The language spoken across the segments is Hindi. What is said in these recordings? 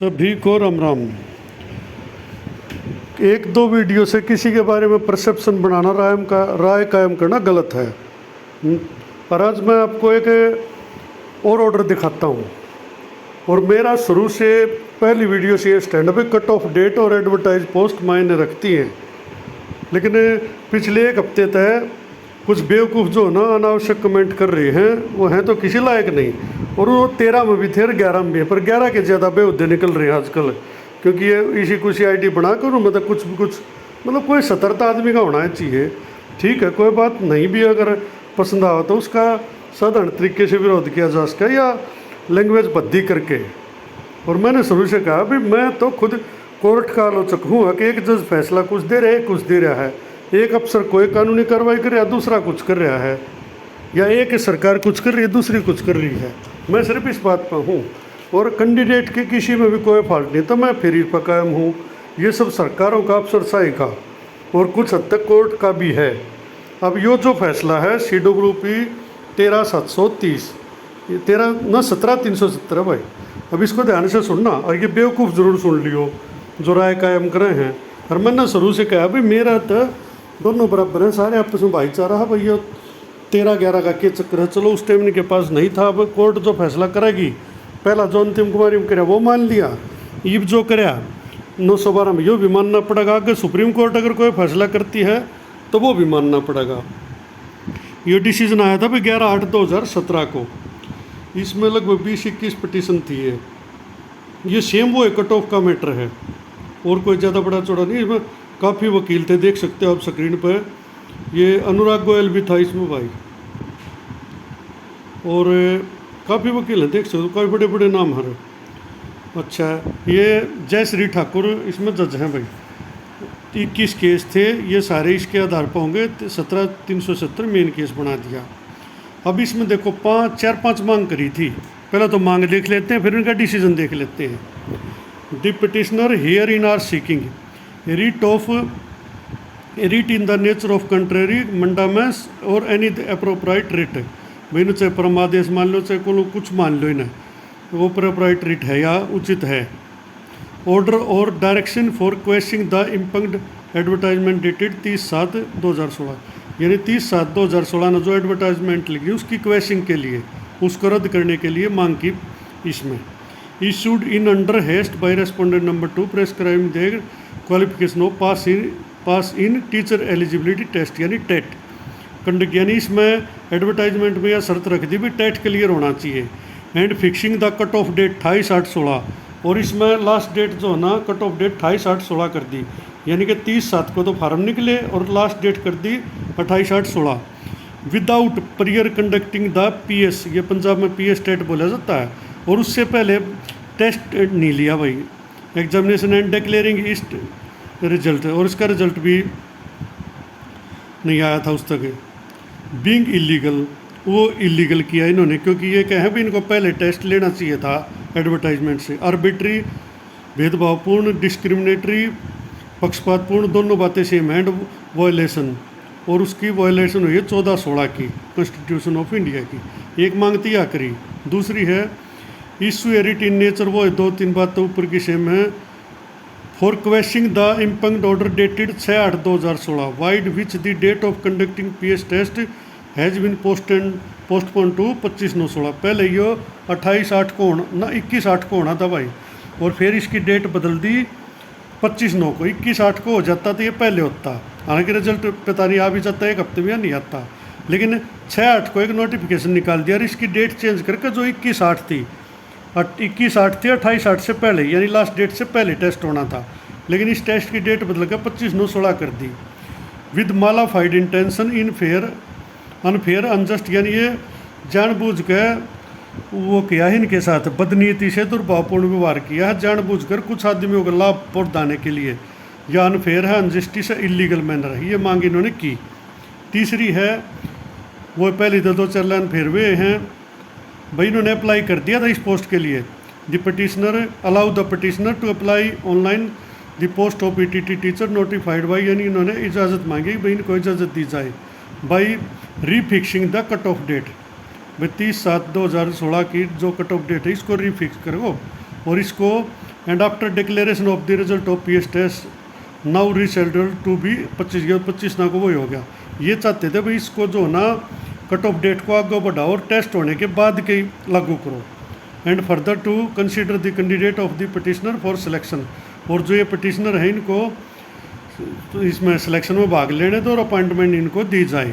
सभी को राम राम। एक दो वीडियो से किसी के बारे में परसेप्शन बनाना राय कायम करना गलत है। पर आज मैं आपको एक और ऑर्डर दिखाता हूँ। और मेरा शुरू से पहली वीडियो से ये स्टैंड पे कट ऑफ डेट और एडवर्टाइज पोस्ट मायने रखती हैं, लेकिन पिछले एक हफ्ते तक कुछ बेवकूफ़ जो ना अनावश्यक कमेंट कर रहे हैं वो हैं तो किसी लायक नहीं। और वो 13 में भी थे और 11 में भी है, पर 11 के ज़्यादा बेहुदे निकल रहे हैं आजकल, क्योंकि ये इसी कुछ आईडी बना कर मतलब कुछ मतलब कोई सतर्कता आदमी का होना चाहिए। ठीक है, कोई बात नहीं भी अगर पसंद आओ तो उसका साधारण तरीके से विरोध किया जा सके या लैंग्वेज बद्दी करके। और मैंने शुरू से कहा भी मैं तो खुद कोर्ट का आलोचक हूँ कि एक जज फैसला कुछ दे रहा है, कुछ दे रहा है, एक अफसर कोई कानूनी कार्रवाई कर रहा है, दूसरा कुछ कर रहा है, या एक सरकार कुछ कर रही है, दूसरी कुछ कर रही है। मैं सिर्फ इस बात पर हूँ और कैंडिडेट के किसी में भी कोई फॉल्ट नहीं, तो मैं फिर ही पर कायम हूँ। ये सब सरकारों का, अफसरशाही का और कुछ हद तक कोर्ट का भी है। अब यो जो फैसला है CWP 13/730, 17/317 भाई, अब इसको ध्यान से सुनना। और ये बेवकूफ़ ज़रूर सुन लियो जो राय कायम करे हैं। और मैंने शुरू से कहा भाई मेरा तो दोनों बराबर हैं, सारे आपस में भाईचारा है भैया। 13-11 का क्या चक्कर है, चलो उस टाइम इनके पास नहीं था। अब कोर्ट जो फैसला करेगी, पहला जो अंतिम कुमारी में कराया वो मान लिया, ईब जो कराया 912 में यो भी मानना पड़ेगा। अगर सुप्रीम कोर्ट अगर कोई फैसला करती है तो वो भी मानना पड़ेगा। ये डिसीजन आया था भाई 11/8/2017 को। इसमें लगभग 20-21 पिटीशन थी। ये सेम वो कट ऑफ का मैटर है और कोई ज़्यादा बड़ा चौड़ा नहीं। इसमें काफ़ी वकील थे, देख सकते हो आप स्क्रीन पर। ये अनुराग गोयल भी था इसमें भाई, और काफ़ी वकील हैं, देख सकते हो, काफ़ी बड़े बड़े नाम हर। अच्छा, ये जयश्री ठाकुर इसमें जज हैं भाई। 21 केस थे, ये सारे इसके आधार पर होंगे। 17/370 मेन केस बना दिया। अब इसमें देखो 4-5 मांग करी थी। पहले तो मांग देख लेते हैं, फिर इनका डिसीजन देख लेते हैं। The petitioner here in are seeking writ in the nature of contrary mandamus और एनी अप्रोप्राइट रिट। भाई इन्हें चाहे परमादेश मान लो, चाहे को कुछ मान लो, इन्हें वो अप्रोप्राइट रिट है या उचित है। ऑर्डर और direction for questioning the impugned advertisement dated 30/7/2016, यानी 30/7/2016 ने जो एडवर्टाइजमेंट लिखी उसकी क्वेश्चनिंग के लिए, उसको रद्द करने के लिए मांग की। इसमें issued in under haste by respondent number 2 prescribing their qualification of pass in teacher eligibility test यानी टेट कंडक्ट। यानी इसमें एडवर्टाइजमेंट में यह शर्त रख दी भी टेट क्लियर होना चाहिए। And fixing the cut off date 28/8/16, और इसमें लास्ट डेट जो है ना कट ऑफ डेट 28/8/16 कर दी, यानी कि 30/7 को तो फार्म निकले और लास्ट डेट कर दी 28/8/16। Without prior conducting the PS, ये पंजाब में PS टेट बोला जाता है, और उससे पहले टेस्ट नहीं लिया भाई एग्जामिनेशन एंड डिक्लेयरिंग इस रिजल्ट, और इसका रिजल्ट भी नहीं आया था उस तक। बीइंग इलीगल, वो इलीगल किया इन्होंने, क्योंकि ये कहें भी इनको पहले टेस्ट लेना चाहिए था एडवर्टाइजमेंट से। आर्बिट्री, भेदभावपूर्ण, डिस्क्रिमिनेटरी, पक्षपातपूर्ण, दोनों बातें सेम है। एंड वायलेशन, और उसकी वायलेशन हुई है 14/16 की कॉन्स्टिट्यूशन ऑफ इंडिया की। एक मांगती आखिरी, दूसरी है इशू एरिट इन नेचर, वो 2-3 बातें ऊपर की सेम है। For questioning the impugned order dated 6/8/2016 vide which the date of conducting PS test has been postpone to 25/9/16। पहले ये 28/8 को होना ना 21/8 को होना था भाई, और फिर इसकी डेट बदल दी 25/9 को। 21/8 को हो जाता तो ये पहले होता, हालांकि रिजल्ट पता नहीं आ भी जाता एक हफ्ते में या नहीं आता, लेकिन 6/8 को एक नोटिफिकेशन निकाल दिया और इसकी डेट चेंज करके जो 21/8 थी 21/8 थी 28/8 से पहले, यानी लास्ट डेट से पहले टेस्ट होना था, लेकिन इस टेस्ट की डेट बदल कर 25/9/16 कर दी। With mala fide intention in unfair unjust, यानी ये जानबूझ के वो किया है, इनके साथ बदनीति से दुर्भावपूर्ण व्यवहार किया है, जानबूझकर कुछ आदमियों को लाभ पहुँचाने के लिए, या अनफेयर है, अनजस्टिस है, इलीगल मैनर है, ये मांग इन्होंने की। तीसरी है वो पहली तो 2-4 लाइन फेर हुए हैं भाई, इन्होंने अप्लाई कर दिया था इस पोस्ट के लिए। The petitioner allow the petitioner to apply online the post of PTT teacher notified by, यानी इन्होंने इजाज़त मांगी भाई इनको इजाज़त दी जाए by refixing the cut off date. भाई 30/7/2016 की जो कट ऑफ डेट है इसको रीफिक्स करो और इसको and after declaration of the result of PS test now reschedule to be 25 ना को वही हो गया। ये चाहते थे भाई इसको जो ना कट ऑफ डेट को आगे बढ़ाओ और टेस्ट होने के बाद के लागू करो। And further to consider the candidate of the petitioner for selection, और जो ये पिटिशनर है इनको तो इसमें सिलेक्शन में भाग लेने दो और अपॉइंटमेंट इनको दी जाए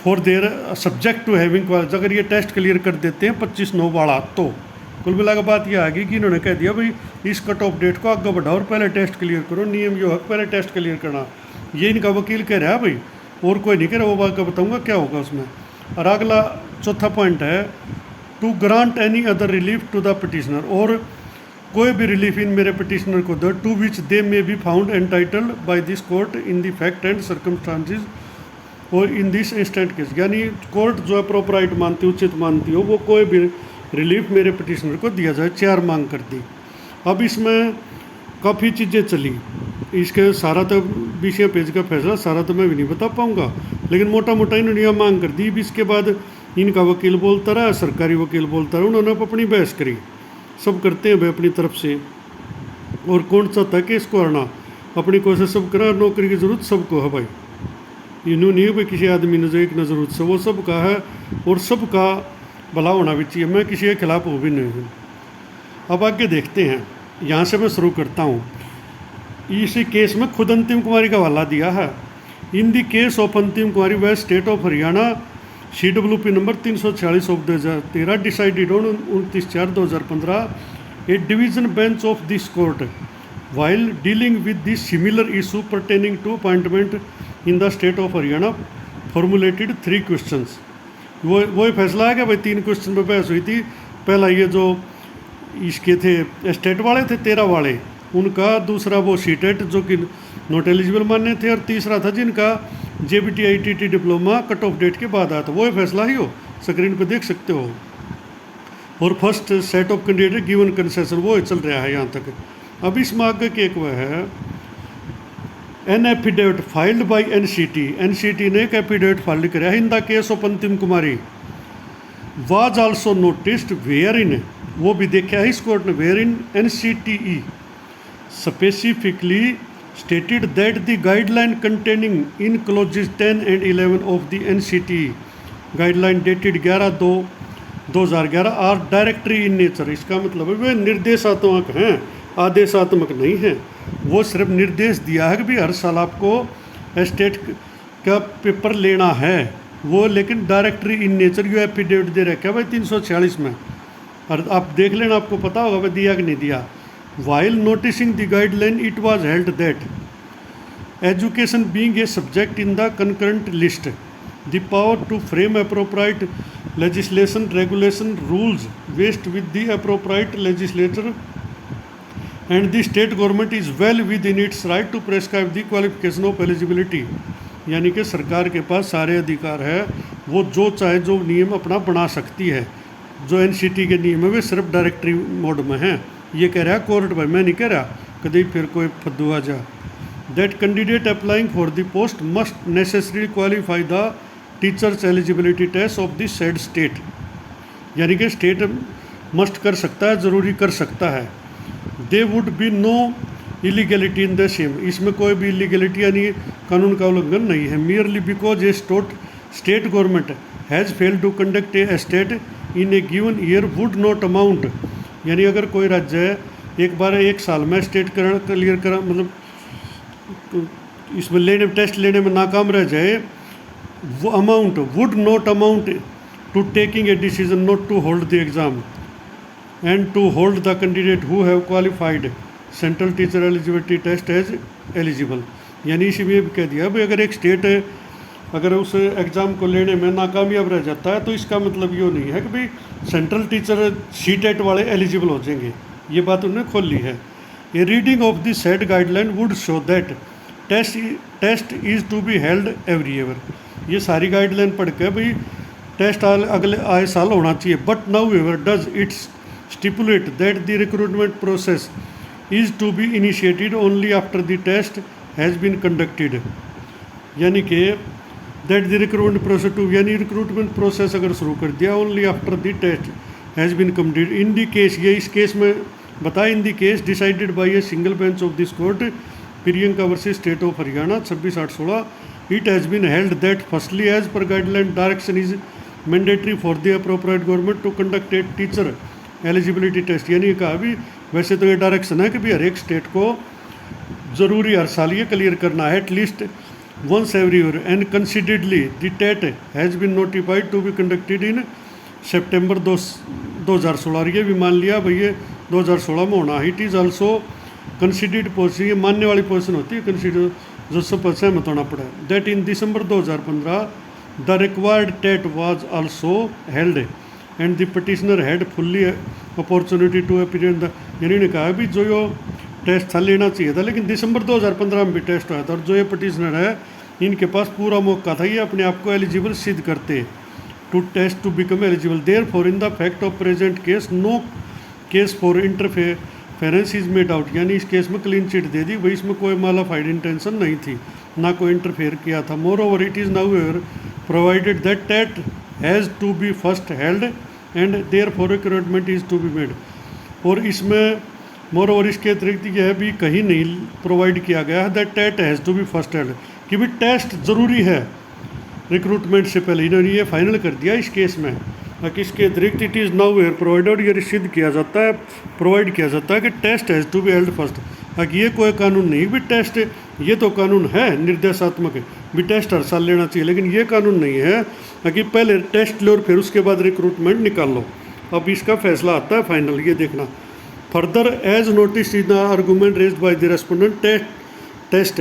for their subject to having. अगर ये टेस्ट क्लियर कर देते हैं 25/9 वाला तो कुल मिला के बात ये आ गई कि इन्होंने कह दिया भाई इस कट ऑफ डेट को आगे बढ़ाओ और पहले टेस्ट क्लियर करो। नियम यो है पहले टेस्ट क्लियर करना, ये इनका वकील कह रहा है भाई, और कोई नहीं कह रहा। वो बात का बताऊँगा क्या होगा उसमें। और अगला चौथा पॉइंट है to grant any other relief to the petitioner, और कोई भी रिलीफ इन मेरे पिटिशनर को दो to which they may be found entitled by this court in the fact and circumstances और इन दिस इंस्टेंट केस। यानी कोर्ट जो है प्रॉपर राइट मानती उचित मानती हो वो कोई भी रिलीफ मेरे पिटिशनर को दिया जाए। 4 मांग कर दी। अब इसमें काफ़ी चीज़ें चली, इसके सारा तो 20 पेज का फैसला सारा तो मैं भी नहीं बता पाऊँगा, लेकिन मोटा मोटा इन्होंने यह मांग कर दी। इसके बाद इनका वकील बोलता रहा, सरकारी वकील बोलता रहा, उन्होंने अपनी बहस करी। सब करते हैं भाई अपनी तरफ से, और कौन चाहता है कि इसको हरना, अपनी कोशिश सब करा। नौकरी की ज़रूरत सबको है भाई, इन्होंने नहीं भाई किसी आदमी ने जो एक न ज़रूरत से, वो सबका है और सबका भला होना भी चाहिए। मैं किसी के खिलाफ हो भी नहीं हूँ। अब आगे देखते हैं, यहाँ से मैं शुरू करता हूँ। इसी केस में खुद अंतिम कुमारी का हवाला दिया है। इन the case of Antim Kumari व state of Haryana CWP number 346 of 2013 decided on 29/4/2015 a division bench of this court while dealing with this similar issue pertaining to appointment in the state of Haryana formulated 3 questions. वो फैसला है कि भाई 3 क्वेश्चन पर बहस हुई थी। पहला ये जो इसके थे स्टेट वाले थे 13 वाले उनका, दूसरा वो सीटेट जो कि नॉट एलिजिबल माने थे, और तीसरा था जिनका JBT ITT diploma cut off date के बाद आया था। वो फैसला ही हो स्क्रीन पर देख सकते हो। और first set of candidate given concession वो चल रहा है यहाँ तक। अब इसमें आगे के एक वह है an affidavit filed by NCT ने एक एफिडेविट फाइल कराया इन the case of Antim Kumari was also noticed wherein, वो भी देखा है इस कोर्ट ने, wherein NCTE specifically stated that the guideline containing in clauses 10 and 11 of the NCTE guideline dated 11/2/2011 are directory in nature। इसका मतलब है वे निर्देशात्मक हैं, आदेशात्मक नहीं हैं। वो सिर्फ निर्देश दिया है कि भी हर साल आपको स्टेट का पेपर लेना है वो, लेकिन डायरेक्टरी इन नेचर यो एफिडेविट दे रखा है भाई 346 में। और आप देख लेना, आपको पता होगा भाई दिया कि नहीं दिया। While noticing the guideline, it was held that education being a subject in the concurrent list, the power to frame appropriate legislation, regulation, rules vests with the appropriate legislature, and the state government is well within its right to prescribe the qualification of eligibility। यानी कि सरकार के पास सारे अधिकार है, वो जो चाहे जो नियम अपना बना सकती है। जो NCT के नियम है वे सिर्फ डायरेक्टरी मोड में हैं। ये कह रहा है कोर्ट भाई, मैं नहीं कह रहा कभी फिर कोई फद्दू आ जा। That candidate applying for the post must necessary qualify the teachers eligibility test of the said state. यानी कि स्टेट मस्ट कर सकता है, ज़रूरी कर सकता है। They would be no illegality in the same, इसमें कोई भी इलीगलिटी यानी कानून का उल्लंघन नहीं है। Merely because a state government has failed to conduct a state in a given year would not amount. यानी अगर कोई राज्य एक बार एक साल में स्टेट क्लियर करा मतलब इसमें लेने टेस्ट लेने में नाकाम रह जाए, वो amount would not amount to taking a decision not to hold the exam and to hold the candidate who have qualified central teacher eligibility test as eligible. यानी इसी में कह दिया भाई अगर एक स्टेट अगर उस एग्ज़ाम को लेने में नाकामयाब रह जाता है तो इसका मतलब ये नहीं है कि भाई सेंट्रल टीचर CTET वाले एलिजिबल हो जाएंगे। ये बात उन्होंने खोल ली है। A reading of the said guideline would show that test is to be held every year. ये सारी गाइडलाइन पढ़ के भाई टेस्ट अगले आए साल होना चाहिए। But nowhere does it's stipulate that the recruitment process is to be initiated only after the test has been conducted. यानी कि that the recruitment process to, यानी रिक्रूटमेंट प्रोसेस अगर शुरू कर दिया only after the test has been complete in the case. ये इस केस में बताया in the case decided by a single bench of this court Priyanka versus state of Haryana 26/8/16 it has been held that firstly as per guideline direction is mandatory for the appropriate government to conduct a teacher eligibility test. यानी कहा भी वैसे तो ये डायरेक्शन है कि भी हर एक स्टेट को ज़रूरी हर साल ये क्लियर करना है at least once every year, and consideredly the TET has been notified to be conducted in September 2016। और ये भी मान लिया भाई ये 2016 में होना। It is also considered position, ये मानने वाली पोजिशन होती है, कंसिडर जो सब सहमत होना पड़ा है। That in December 2015 the required TET was also held and the petitioner had fully opportunity to appear the. यानी ने कहा भी जो यो टेस्ट था लेना चाहिए था, लेकिन दिसंबर 2015 में भी टेस्ट हुआ था और जो ये पिटिशनर है इनके पास पूरा मौका था ये अपने आप को एलिजिबल सिद्ध करते to test to become eligible. Therefore in the fact of present case no case for interference is made out. यानी इस केस में क्लीन चिट दे दी भाई, इसमें कोई मालाफाइड इंटेंशन नहीं थी, ना कोई इंटरफेयर किया था। Moreover it is now ever provided that TET has to be first held and therefore recruitment is to be made. और इसमें मोर ओवर इसके अतिरिक्त यह भी कहीं नहीं प्रोवाइड किया गया है that TET has to be first held, कि भी टेस्ट ज़रूरी है रिक्रूटमेंट से पहले। इन्होंने ये फाइनल कर दिया इस केस में। बाकी इसके अतिरिक्त it is nowhere provided, ये सिद्ध किया जाता है, प्रोवाइड किया जाता है कि test has to be held first. बाकी ये कोई कानून नहीं भी टेस्ट, ये तो कानून है निर्देशात्मक भी टेस्ट हर साल लेना चाहिए, लेकिन ये कानून नहीं है कि पहले टेस्ट लो और फिर उसके बाद रिक्रूटमेंट निकाल लो। अब इसका फैसला आता है फाइनल, ये देखना। Further as notice in the argument raised by the respondent test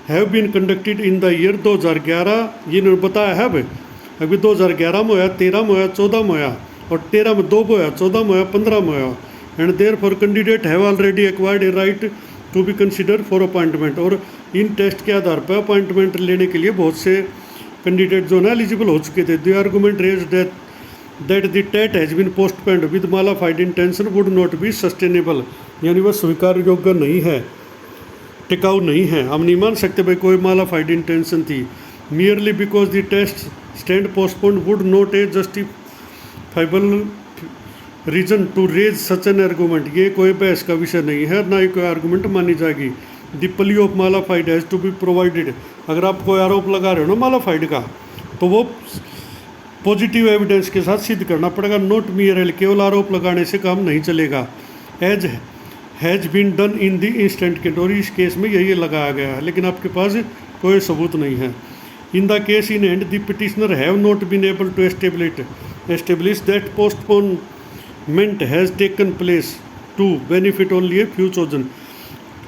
have been conducted in the year 2011। ये इन्होंने बताया है भाई, अभी 2011 में होया, 13 में होया, 14 में होया, और 13 में 2 में होया, 14 में होया, 15 में होया। And therefore candidate have already acquired a right to be consider for appointment. और इन टेस्ट के आधार पर अपॉइंटमेंट लेने के लिए बहुत से कैंडिडेट जो है एलिजिबल हो चुके थे। The argument raised that the TET has been postponed with mala fide intention would not be sustainable. यानी वह स्वीकार योग्य नहीं है, टिकाऊ नहीं है। हम नहीं मान सकते भाई कोई मालाफाइड इंटेंशन थी। Merely because the test stand postponed would not a justifiable reason to raise such an argument. ये कोई बहस का विषय नहीं है, ना ही कोई आर्गूमेंट मानी जाएगी। The plea of mala fide has to be provided. अगर आप कोई आरोप लगा रहे हो ना मालाफाइड का, तो वो पॉजिटिव एविडेंस के साथ सिद्ध करना पड़ेगा। नोट मियर केवल आरोप लगाने से काम नहीं चलेगा। As has been done in the instant के, और इस केस में यही लगाया गया है, लेकिन आपके पास कोई सबूत नहीं है। In the case in hand the petitioner have not been able to establish that postponement has taken place to benefit only a few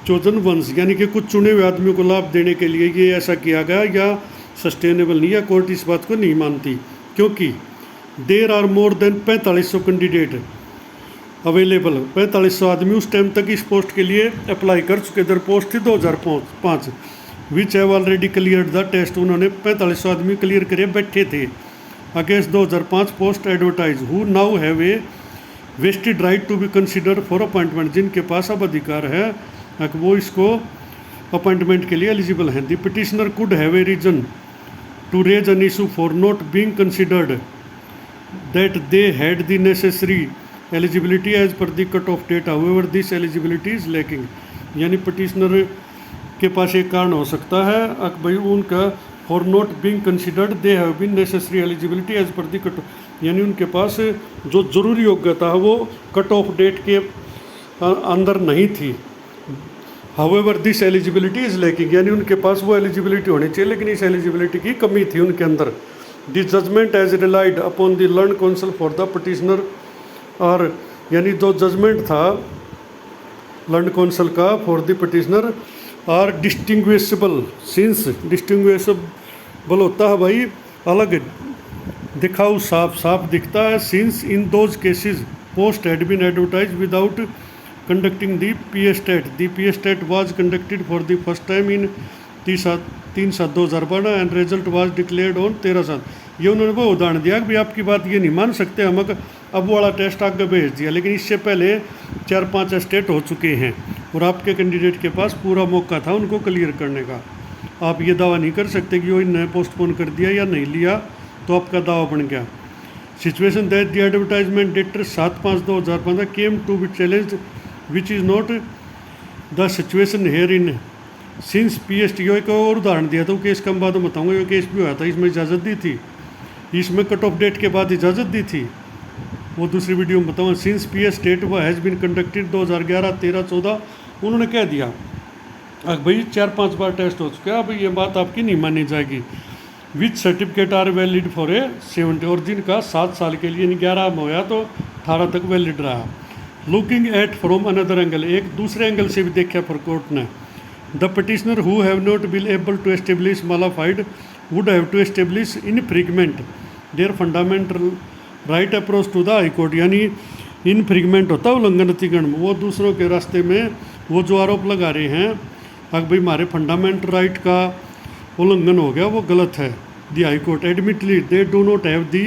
chosen ones. यानी कि कुछ चुने हुए आदमियों को लाभ देने के लिए ये ऐसा किया गया या सस्टेनेबल नहीं, या कोर्ट इस बात को नहीं मानती, क्योंकि there are more than 4500 candidate available. 4500 आदमी उस टाइम तक इस पोस्ट के लिए अप्लाई कर चुके। दर पोस्ट थी 2005 which have already clear the test. उन्होंने 4500 आदमी क्लियर करे बैठे थे against 2005 post advertise who now have a vested right to be consider for appointment. जिनके पास अब अधिकार है कि वो इसको अपॉइंटमेंट के लिए एलिजिबल हैं। The petitioner could have a reason to raise an issue for not being considered that they had the necessary eligibility as per the cut-off date. However, this eligibility is lacking. यानी पिटिशनर के पास एक कारण हो सकता है कि भाई उनका for not being considered they have been necessary eligibility as per the cut-off, यानी उनके पास जो ज़रूरी योग्यता है वो कट ऑफ डेट के अंदर नहीं थी। However this eligibility is lacking, यानी उनके पास वो एलिजिबिलिटी होनी चाहिए, लेकिन इस एलिजिबिलिटी की कमी थी उनके अंदर। This judgment as relied upon the learned counsel for the petitioner. और यानी जो जजमेंट था लर्न काउंसिल का for the petitioner are distinguishable. Since distinguishable होता है भाई अलग दिखाऊ, साफ साफ दिखता है। Since in those cases post had been advertise without conducting the PS TET. The PS TET was conducted for the first time in 3/7/2012 and result was declared on 13/7। ये उन्होंने वो उदाहरण दिया कि भाई आपकी बात ये नहीं मान सकते हम, अब वाला टेस्ट आगे भेज दिया, लेकिन इससे पहले 4-5 स्टेट हो चुके हैं और आपके कैंडिडेट के पास पूरा मौका था उनको क्लियर करने का। आप ये दावा नहीं कर सकते कि वो इन्हें पोस्टपोन कर दिया या नहीं लिया तो आपका दावा बन गया। Situation that the advertisement dated 7/5/2015 came to be challenge which is not the situation herein since PST। एक और उदाहरण दिया था, वो केस का मैं बाद में बताऊँगा। ये केस भी हुआ था, इसमें इजाज़त दी थी, इसमें कट ऑफ डेट के बाद इजाज़त दी थी, वो दूसरी वीडियो में बताऊँगा। सिंस PS स्टेट वो हैज़ बिन कंडक्टेड 2011, 13, 14 उन्होंने कह दिया अब भाई 4-5 बार टेस्ट हो चुका है, अब ये बात आपकी नहीं मानी जाएगी। Which certificate are valid for a 70 और जिनका 7 साल के लिए 11 में होया तो 18 तक वैलिड रहा। Looking at from another angle, एक दूसरे एंगल से भी देखा फॉर कोर्ट ने। The petitioner who have not been able to establish modified would have to establish infringement their fundamental right approach to the high court. यानी इनफ्रिगमेंट होता है उल्लंघन अतिक्रमण, वो दूसरों के रास्ते में वो जो आरोप लगा रहे हैं अगर भाई हमारे फंडामेंटल राइट का उल्लंघन हो गया, वो गलत है। The high court admittedly they do not have the,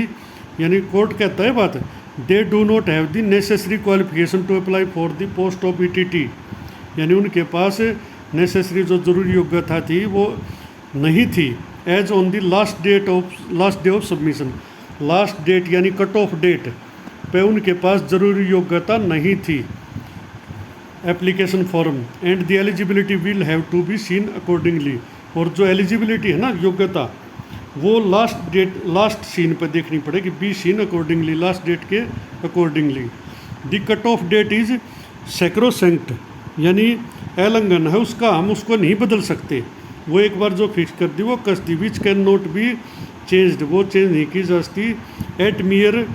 यानी कोर्ट कहता है बात, they do not have the necessary qualification to apply for the post of ETT। यानी उनके पास नेसेसरी जो जरूरी योग्यता थी वो नहीं थी। As on the last day of submission, last date यानी कट ऑफ डेट पे उनके पास जरूरी योग्यता नहीं थी application form. And the eligibility will have to be seen accordingly, और जो एलिजिबिलिटी है ना योग्यता, वो लास्ट सीन पर देखनी पड़ेगी, be seen accordingly, last date के accordingly. The cut off date is sacrosanct, यानी उल्लंघन है उसका, हम उसको नहीं बदल सकते, वो एक बार जो फिक्स कर दी वो कस दी। Which can not be changed, वो चेंज नहीं की जा सकती। At mere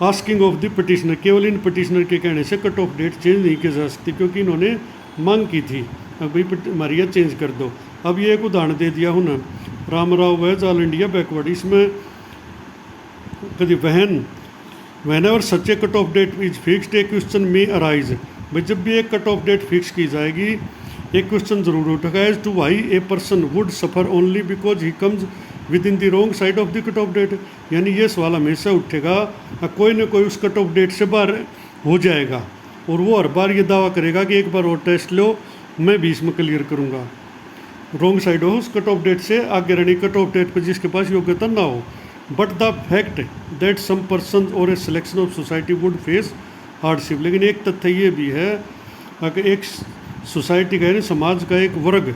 asking of the petitioner, केवल इन पटिशनर के कहने से कट ऑफ डेट चेंज नहीं की जा सकती, क्योंकि इन्होंने मांग की थी अब भाई हमारी चेंज कर दो। अब ये एक उदाहरण दे दिया हूँ ना, Ramrao was all India backward, इसमें कभी when ever such a cut off date is fixed a question में अराइज। भाई जब भी एक कट ऑफ डेट फिक्स की जाएगी एक क्वेश्चन जरूर उठेगा, as to why a person would suffer only because he comes within the wrong side of the cut off date. यानी ये सवाल हमेशा उठेगा, कोई ना कोई उस कट ऑफ डेट से बाहर हो जाएगा, और वो हर बार ये दावा करेगा कि एक बार और टेस्ट लो, मैं भी इसमें क्लियर करूँगा। रॉन्ग साइड हो उस कट ऑफ डेट से आगे रहने, कट ऑफ डेट पर जिसके पास योग्यता ना हो। But the fact that some person और a selection of society would face hardship, लेकिन एक तथ्य ये भी है कि एक सोसाइटी का यानी समाज का एक वर्ग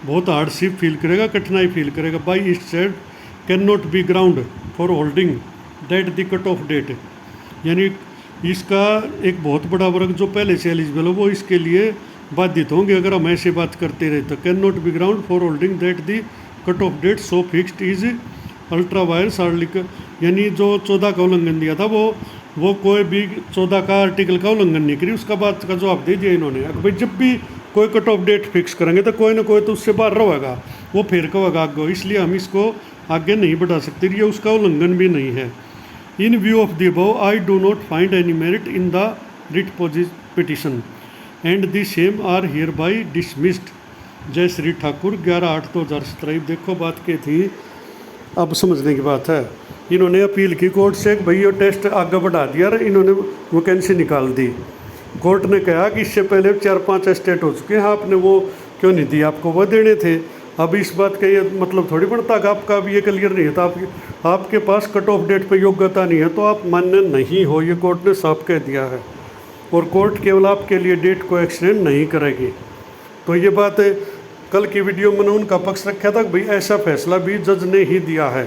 बहुत हार्डशिप फील करेगा, कठिनाई फील करेगा। By it said can not be ground for holding that the cut off date, यानी इसका एक बहुत बड़ा वर्ग जो पहले से एलिजिबल हो वो इसके लिए बाधित होंगे अगर हम ऐसे बात करते रहे तो। Can not be ground for holding that the cut off date so fixed is ultra vires article, यानी जो 14 का उल्लंघन दिया था वो कोई भी 14 का आर्टिकल का उल्लंघन नहीं करी, उसका बात का जवाब दे दिया इन्होंने। भाई जब भी कोई कट ऑफ डेट फिक्स करेंगे तो कोई ना कोई तो उससे बाहर रहेगा, वो फिर कहेगा आगे, इसलिए हम इसको आगे नहीं बढ़ा सकते, ये उसका उल्लंघन भी नहीं है। In view of the above I do not find any merit in the writ petition and the same are hereby dismissed. जय श्री ठाकुर 11/8/2017। देखो बात क्या थी, अब समझने की बात है। इन्होंने अपील की कोर्ट से भाई ये टेस्ट आगे बढ़ा दिया और इन्होंने वैकेंसी निकाल दी। कोर्ट ने कहा कि इससे पहले 4-5 स्टेट हो चुके हैं, आपने वो क्यों नहीं दी, आपको वो देने थे। अब इस बात का ये मतलब थोड़ी पड़ता कि आपका अब ये क्लियर नहीं है तो आपके पास कट ऑफ डेट पे योग्यता नहीं है तो आप मान्य नहीं हो, ये कोर्ट ने साफ कह दिया है। और कोर्ट केवल आपके लिए डेट को एक्सटेंड नहीं करेगी। तो ये बात कल की वीडियो में उनका पक्ष रखा था कि भाई ऐसा फैसला भी जज ने ही दिया है,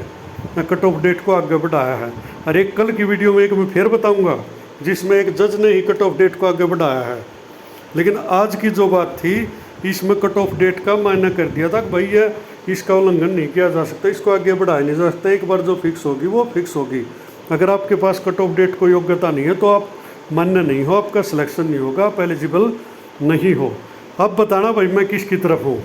कट ऑफ डेट को आगे बढ़ाया है। और एक कल की वीडियो में एक मैं फिर बताऊंगा जिसमें एक जज ने ही कट ऑफ डेट को आगे बढ़ाया है। लेकिन आज की जो बात थी इसमें कट ऑफ डेट का मायना कर दिया था कि भाई ये इसका उल्लंघन नहीं किया जा सकता, इसको आगे बढ़ाया नहीं जा सकता, एक बार जो फिक्स होगी वो फिक्स होगी। अगर आपके पास कट ऑफ डेट को योग्यता नहीं है तो आप मान्य नहीं हो, आपका सिलेक्शन नहीं होगा, आप एलिजिबल नहीं हो। अब बताना भाई मैं किसकी तरफ हूँ।